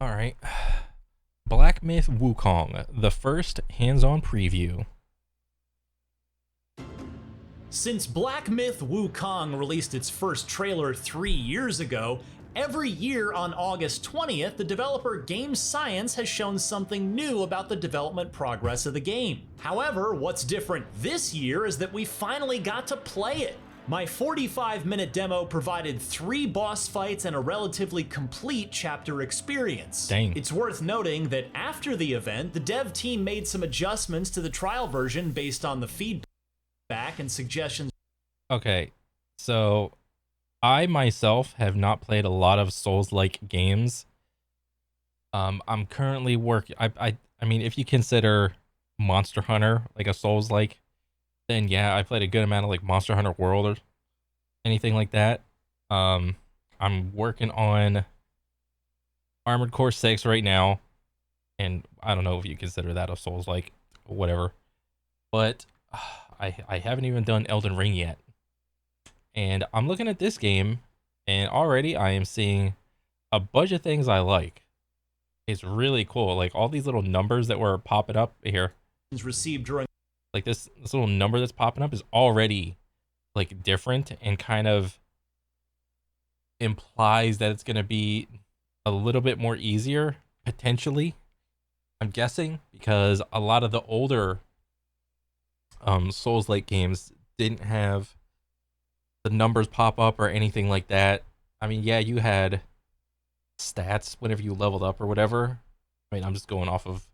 All right. Black Myth Wukong, the first hands-on preview. Since Black Myth Wukong released its first trailer 3 years ago, every year on August 20th, the developer Game Science has shown something new about the development progress of the game. However, what's different this year is that we finally got to play it. My 45-minute demo provided 3 boss fights and a relatively complete chapter experience. Dang. It's worth noting that after the event, the dev team made some adjustments to the trial version based on the feedback and suggestions. Okay, so I myself have not played a lot of Souls-like games. I'm currently working. I mean, if you consider Monster Hunter like a Souls-like, then yeah, I played a good amount of like Monster Hunter World or anything like that. I'm working on Armored Core 6 right now, and I don't know if you consider that a Souls-like, whatever. But I haven't even done Elden Ring yet. And I'm looking at this game, and already I am seeing a bunch of things I like. It's really cool. Like all these little numbers that were popping up here. Received during Like this little number that's popping up is already like different and kind of implies that it's going to be a little bit more easier, potentially. I'm guessing because a lot of the older Souls-like games didn't have the numbers pop up or anything like that. I mean, yeah, you had stats whenever you leveled up or whatever. I mean, I'm just going off of,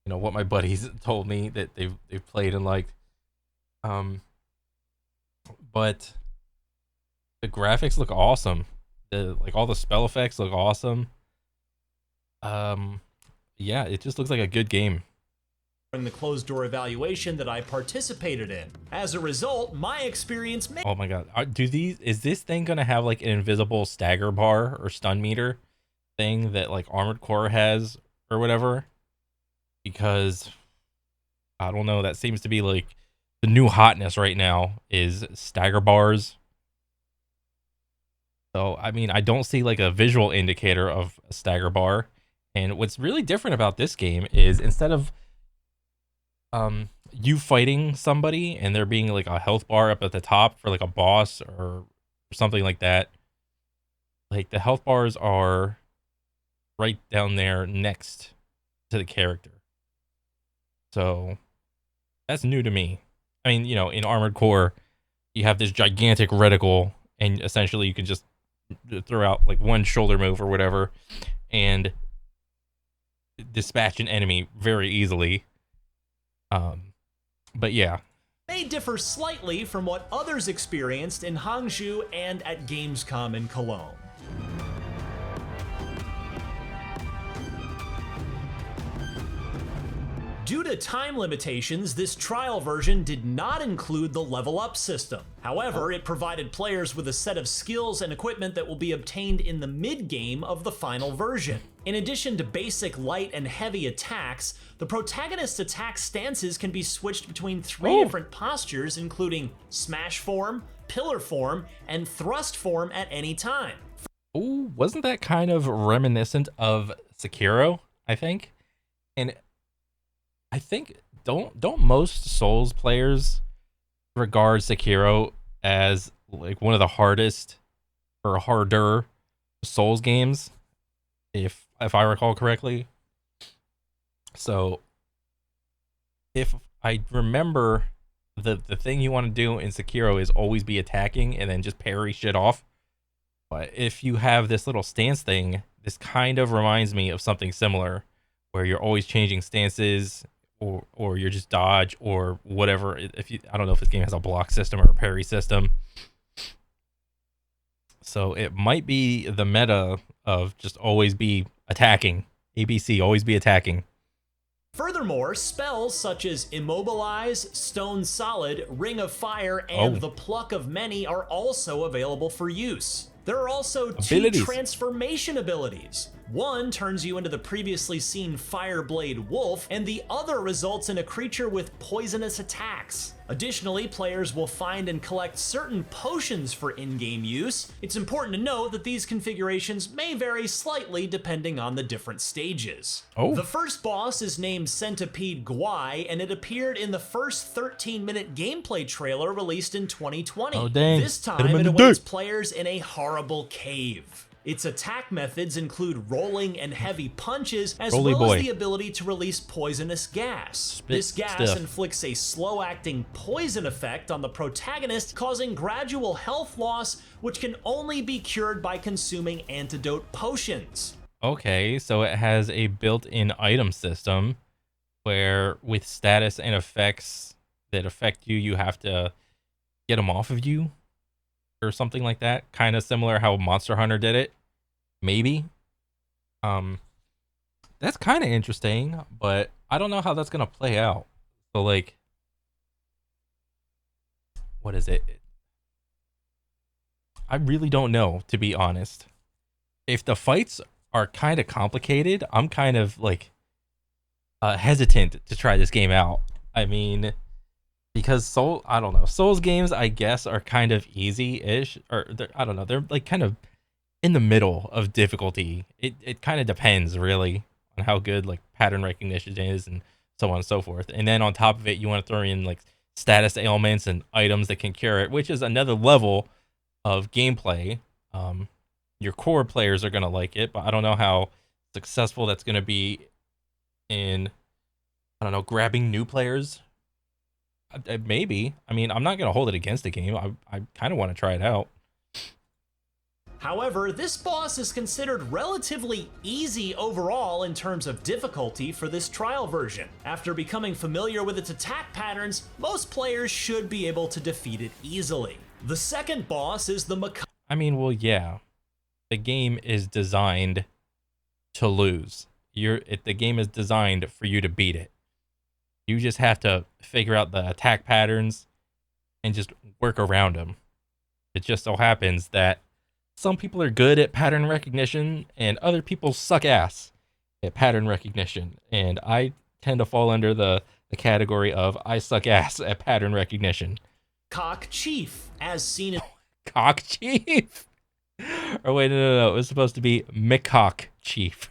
you know, what my buddies told me that they've played and liked. But the graphics look awesome. Like all the spell effects look awesome. Yeah, it just looks like a good game. the closed door evaluation that I participated in. As a result, my experience may Oh my god. Is this thing gonna have like an invisible stagger bar or stun meter thing that like Armored Core has or whatever? Because I don't know, that seems to be like the new hotness right now is stagger bars. So I mean, I don't see like a visual indicator of a stagger bar. And what's really different about this game is instead of you fighting somebody and there being like a health bar up at the top for like a boss or something like that, like the health bars are right down there next to the character. So that's new to me. I mean, you know, in Armored Core you have this gigantic reticle and essentially you can just throw out like one shoulder move or whatever and dispatch an enemy very easily. But yeah, may differ slightly from what others experienced in Hangzhou and at Gamescom in Cologne. Due to time limitations, this trial version did not include the level up system. However, it provided players with a set of skills and equipment that will be obtained in the mid-game of the final version. In addition to basic light and heavy attacks, the protagonist's attack stances can be switched between 3 different postures, including smash form, pillar form, and thrust form at any time. ooh, wasn't that kind of reminiscent of Sekiro, I think? And I think don't most Souls players regard Sekiro as like one of the hardest or harder Souls games, if I recall correctly. So if I remember, the thing you want to do in Sekiro is always be attacking and then just parry shit off. But if you have this little stance thing, this kind of reminds me of something similar, where you're always changing stances, or you're just dodge or whatever. If you, I don't know if this game has a block system or a parry system. So it might be the meta of just always be attacking. ABC, always be attacking. Furthermore, spells such as Immobilize, Stone Solid, Ring of Fire, and the Pluck of Many are also available for use. There are also 2 Abilities. transformation abilities. One turns you into the previously seen Fireblade Wolf, and the other results in a creature with poisonous attacks. Additionally, players will find and collect certain potions for in-game use. It's important to note that these configurations may vary slightly depending on the different stages. Oh. The first boss is named Centipede Gwai, and it appeared in the first 13-minute gameplay trailer released in 2020. Oh, dang. This time, it awaits players in a horrible cave. Its attack methods include rolling and heavy punches, as well as the ability to release poisonous gas. This gas inflicts a slow-acting poison effect on the protagonist, causing gradual health loss, which can only be cured by consuming antidote potions. Okay, so it has a built-in item system where with status and effects that affect you, you have to get them off of you or something like that. Kind of similar how Monster Hunter did it. Maybe. That's kind of interesting, but I don't know how that's going to play out. So like, what is it? I really don't know, to be honest. If the fights are kind of complicated, I'm kind of like hesitant to try this game out. I mean, because I don't know, Souls games, I guess, are kind of easy-ish, or I don't know, they're like kind of in the middle of difficulty. It kind of depends really on how good like pattern recognition is and so on and so forth. And then on top of it, you want to throw in like status ailments and items that can cure it, which is another level of gameplay. Your core players are going to like it, but I don't know how successful that's going to be in, I don't know, grabbing new players. Maybe. I mean, I'm not going to hold it against the game. I kind of want to try it out. However, this boss is considered relatively easy overall in terms of difficulty for this trial version. After becoming familiar with its attack patterns, most players should be able to defeat it easily. The second boss is the I mean, well, yeah. The game is designed to lose. The game is designed for you to beat it. You just have to figure out the attack patterns and just work around them. It just so happens that some people are good at pattern recognition and other people suck ass at pattern recognition. And I tend to fall under the category of I suck ass at pattern recognition. Cock Chief, as seen in Cock Chief? Or wait, no. It was supposed to be McCock Chief.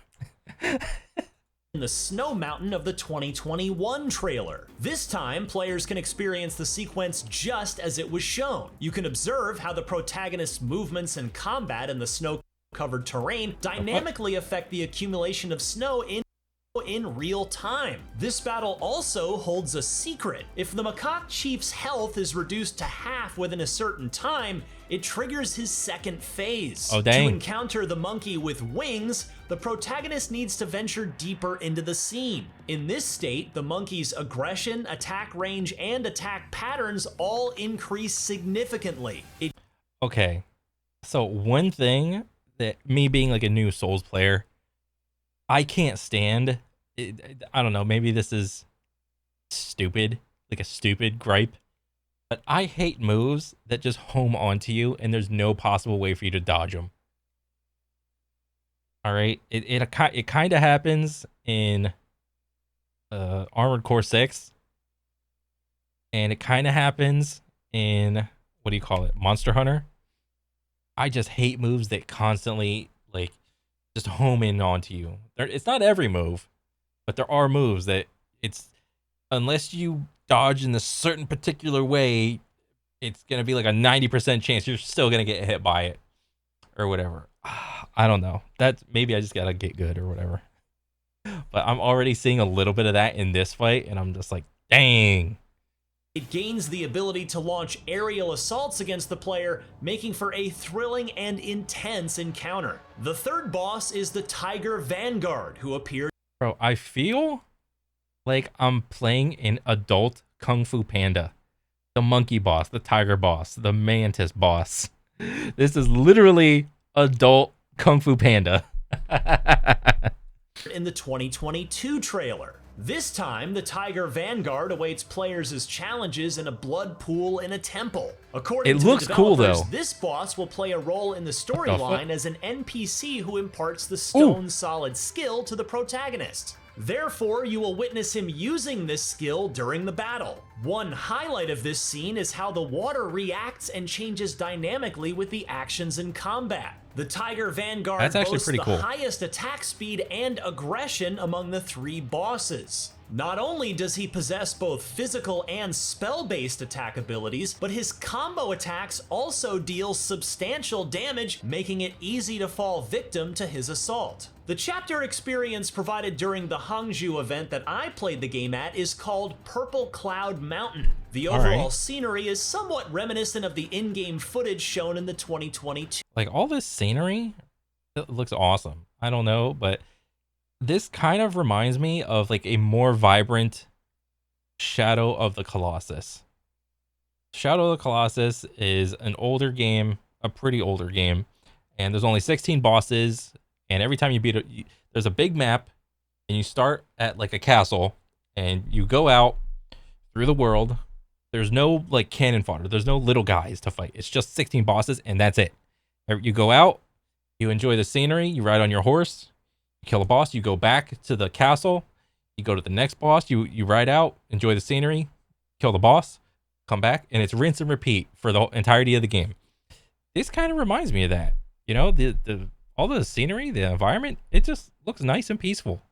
in the Snow Mountain of the 2021 trailer. This time, players can experience the sequence just as it was shown. You can observe how the protagonist's movements and combat in the snow-covered terrain dynamically affect the accumulation of snow in real time. This battle also holds a secret. If the Macaque Chief's health is reduced to half within a certain time, it triggers his second phase. Oh, dang. To encounter the monkey with wings, the protagonist needs to venture deeper into the scene. In this state, the monkey's aggression, attack range, and attack patterns all increase significantly. Okay, so one thing that me being like a new Souls player, I can't stand, I don't know, maybe this is stupid, like a stupid gripe, but I hate moves that just home onto you and there's no possible way for you to dodge them. All right, it kind of happens in Armored Core 6, and it kind of happens in, what do you call it, Monster Hunter. I just hate moves that constantly, like, just home in onto you. It's not every move, but there are moves that it's, unless you dodge in a certain particular way, it's going to be like a 90% chance you're still going to get hit by it or whatever. I don't know. Maybe I just got to get good or whatever. But I'm already seeing a little bit of that in this fight, and I'm just like, dang. It gains the ability to launch aerial assaults against the player, making for a thrilling and intense encounter. The third boss is the Tiger Vanguard, who appeared. Bro, I feel like I'm playing an adult Kung Fu Panda. The monkey boss, the tiger boss, the mantis boss. This is literally adult Kung Fu Panda. In the 2022 trailer. This time, the Tiger Vanguard awaits players as challenges in a blood pool in a temple. According It to the looks cool, developers, though. this boss will play a role in the What the fuck? storyline as an NPC who imparts the stone solid skill to the protagonist. Therefore, you will witness him using this skill during the battle. One highlight of this scene is how the water reacts and changes dynamically with the actions in combat. The Tiger Vanguard That's actually boasts pretty the cool. highest attack speed and aggression among the 3 bosses. Not only does he possess both physical and spell-based attack abilities, but his combo attacks also deal substantial damage, making it easy to fall victim to his assault. The chapter experience provided during the Hangzhou event that I played the game at is called Purple Cloud Mountain. The overall scenery is somewhat reminiscent of the in-game footage shown in the 2022. Like, all this scenery, it looks awesome. I don't know, but this kind of reminds me of like a more vibrant Shadow of the Colossus. Shadow of the Colossus is an older game, a pretty older game, and there's only 16 bosses, and every time you beat it, there's a big map, and you start at like a castle, and you go out through the world. There's no like cannon fodder. There's no little guys to fight. It's just 16 bosses, and that's it. You go out, you enjoy the scenery, you ride on your horse, you kill a boss, you go back to the castle, you go to the next boss, you ride out, enjoy the scenery, kill the boss, come back, and it's rinse and repeat for the entirety of the game. This kind of reminds me of that. You know, the all the scenery, the environment, it just looks nice and peaceful.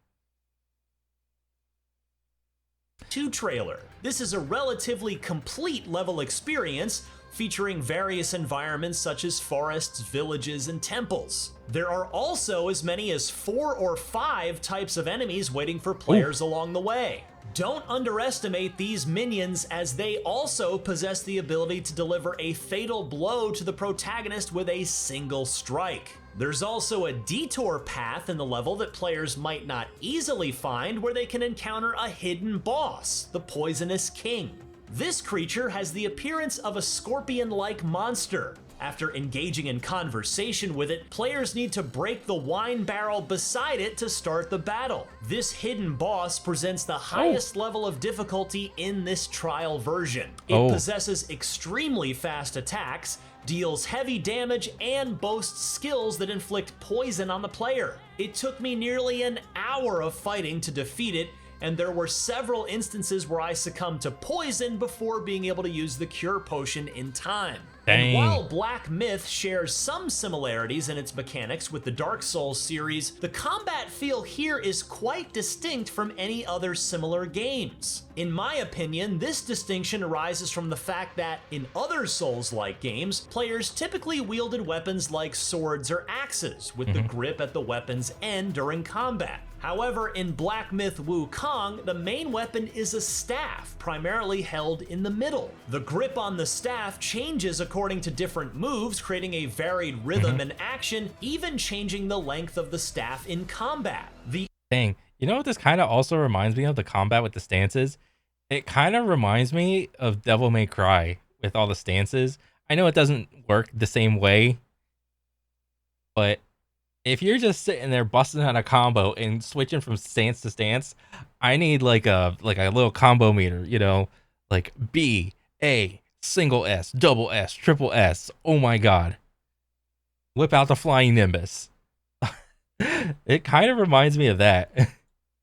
Trailer. This is a relatively complete level experience featuring various environments such as forests, villages, and temples. There are also as many as 4 or 5 types of enemies waiting for players along the way. Don't underestimate these minions, as they also possess the ability to deliver a fatal blow to the protagonist with a single strike. There's also a detour path in the level that players might not easily find, where they can encounter a hidden boss, the Poisonous King. This creature has the appearance of a scorpion-like monster. After engaging in conversation with it, players need to break the wine barrel beside it to start the battle. This hidden boss presents the highest level of difficulty in this trial version. It possesses extremely fast attacks, deals heavy damage, and boasts skills that inflict poison on the player. It took me nearly an hour of fighting to defeat it, and there were several instances where I succumbed to poison before being able to use the cure potion in time. And while Black Myth shares some similarities in its mechanics with the Dark Souls series, the combat feel here is quite distinct from any other similar games. In my opinion, this distinction arises from the fact that in other Souls-like games, players typically wielded weapons like swords or axes, with the grip at the weapon's end during combat. However, in Black Myth Wukong, the main weapon is a staff, primarily held in the middle. The grip on the staff changes according to different moves, creating a varied rhythm and action, even changing the length of the staff in combat. Dang, you know what this kind of also reminds me of, the combat with the stances? It kind of reminds me of Devil May Cry with all the stances. I know it doesn't work the same way, but if you're just sitting there busting out a combo and switching from stance to stance, I need like a little combo meter, you know, like B, A, single S, double S, triple S. Oh my god. Whip out the flying Nimbus. It kind of reminds me of that.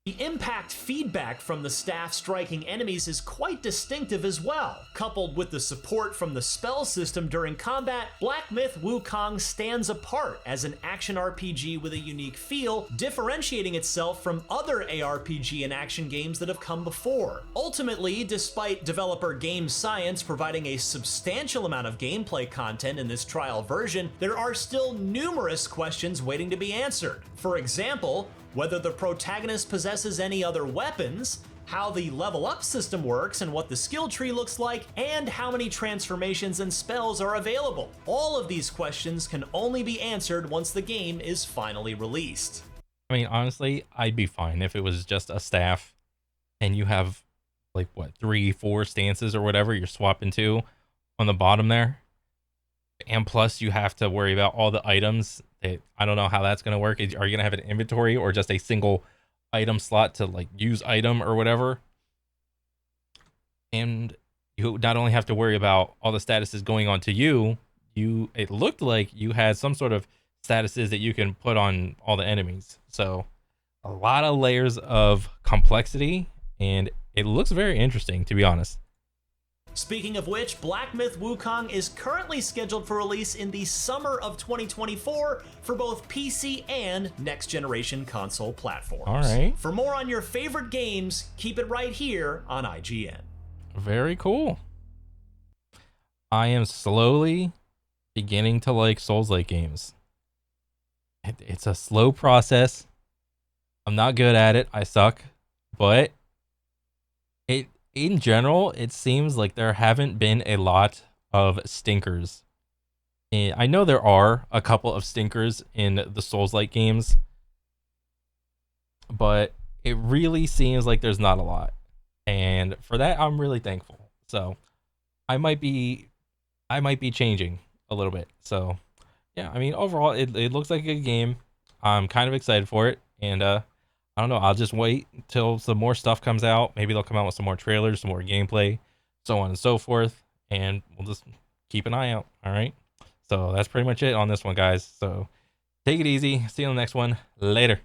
The impact feedback from the staff striking enemies is quite distinctive as well. Coupled with the support from the spell system during combat, Black Myth Wukong stands apart as an action RPG with a unique feel, differentiating itself from other ARPG and action games that have come before. Ultimately, despite developer Game Science providing a substantial amount of gameplay content in this trial version, there are still numerous questions waiting to be answered. For example, whether the protagonist possesses any other weapons, how the level up system works and what the skill tree looks like, and how many transformations and spells are available. All of these questions can only be answered once the game is finally released. I mean, honestly, I'd be fine if it was just a staff and you have like what, 3, 4 stances or whatever you're swapping to on the bottom there. And plus you have to worry about all the items. I don't know how that's going to work. Are you going to have an inventory or just a single item slot to like use item or whatever. And you not only have to worry about all the statuses going on to you, it looked like you had some sort of statuses that you can put on all the enemies. So a lot of layers of complexity, and it looks very interesting, to be honest. Speaking of which, Black Myth Wukong is currently scheduled for release in the summer of 2024 for both PC and next generation console platforms. All right. For more on your favorite games, keep it right here on IGN. Very cool. I am slowly beginning to like Souls-like games. It's a slow process. I'm not good at it. I suck. But in general, it seems like there haven't been a lot of stinkers. And I know there are a couple of stinkers in the Souls-like games, but it really seems like there's not a lot. And for that, I'm really thankful. So I might be changing a little bit. So yeah, I mean, overall, it looks like a good game. I'm kind of excited for it. And I don't know. I'll just wait until some more stuff comes out. Maybe they'll come out with some more trailers, some more gameplay, so on and so forth. And we'll just keep an eye out. All right. So that's pretty much it on this one, guys. So take it easy. See you on the next one. Later.